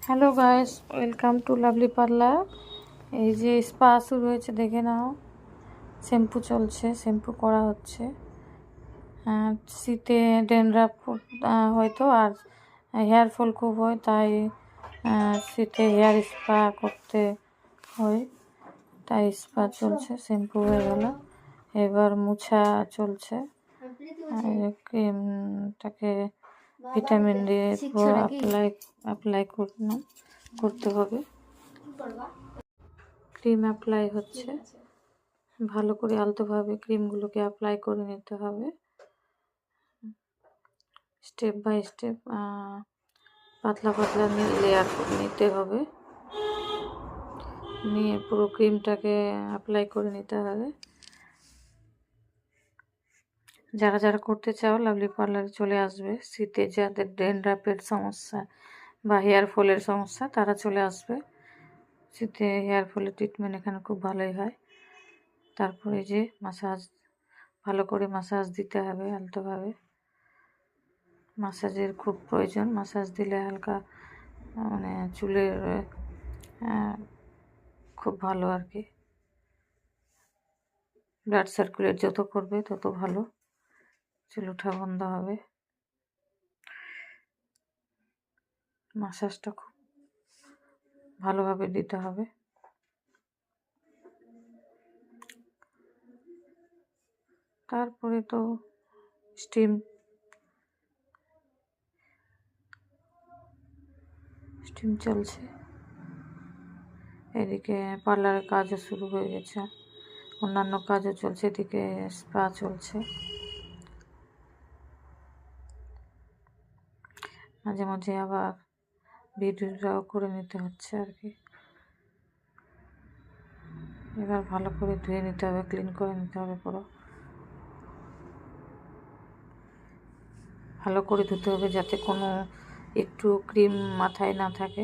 Hello guys, welcome to lovely parlour. এই যে spa শুরু হয়েছে, দেখে নাও। শ্যাম্পু চলছে, শ্যাম্পু করা হচ্ছে। শীতে ড্যান্ড্রাফ হয়তো আর হেয়ার ফল খুব হয়, তাই শীতে হেয়ার স্পা করতে হয়, তাই স্পা চলছে। শ্যাম্পু হয়ে গেল, এবার মুছা চলছে। ক্রিমটাকে ভিটামিন দিয়ে অ্যাপ্লাই করতে হবে। ক্রিম অ্যাপ্লাই হচ্ছে, ভালো করে আলতোভাবে ক্রিমগুলোকে অ্যাপ্লাই করে নিতে হবে। স্টেপ বাই স্টেপ পাতলা পাতলা লেয়ার নিতে হবে, নিয়ে পুরো ক্রিমটাকে অ্যাপ্লাই করে নিতে হবে। যারা যারা করতে চাও লাভলি পার্লারে চলে আসবে। শীতে যাদের ড্যান্ড্রাফের সমস্যা বা হেয়ার ফলের সমস্যা, তারা চলে আসবে। শীতে হেয়ার ফলের ট্রিটমেন্ট এখানে খুব ভালোই হয়। তারপরে যে মাসাজ, ভালো করে মাসাজ দিতে হবে আলতোভাবে। মাসাজের খুব প্রয়োজন, মাসাজ দিলে হালকা মানে চুলের খুব ভালো আর কি। ব্লাড সার্কুলেট যত করবে তত ভালো, চুল ওঠা বন্ধ হবে। মাসাজটা খুব ভালোভাবে দিতে হবে। তারপরে তো স্টিম চলছে। এদিকে পার্লারের কাজও শুরু হয়ে গেছে, অন্যান্য কাজও চলছে, এদিকে স্পা চলছে। মাঝে মাঝে আবার ভিডিওটাও করে নিতে হচ্ছে আর কি। এবার ভালো করে ধুয়ে নিতে হবে, ক্লিন করে নিতে হবে পুরো। ভালো করে ধুতে হবে যাতে কোনো একটু ক্রিম মাথায় না থাকে।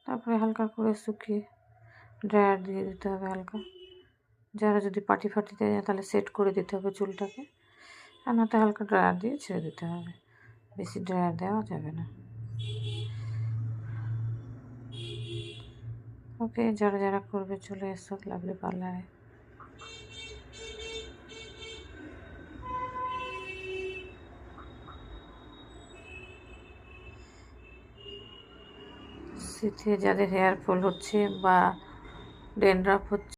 তারপরে হালকা করে শুকিয়ে ড্রায়ার দিয়ে দিতে হবে হালকা। যারা যদি পাটি ফাটিতে যায় তাহলে সেট করে দিতে হবে চুলটাকে, আর নাতে হালকা ড্রায়ার দিয়ে ছেড়ে দিতে হবে, বেশি ড্রায়ার দেওয়া যাবে না। ওকে, যারা যারা করবে চলে এসো লাভলি পার্লারে। শীতে যাদের হেয়ার ফল হচ্ছে বা ড্যান্ড্রাফ হচ্ছে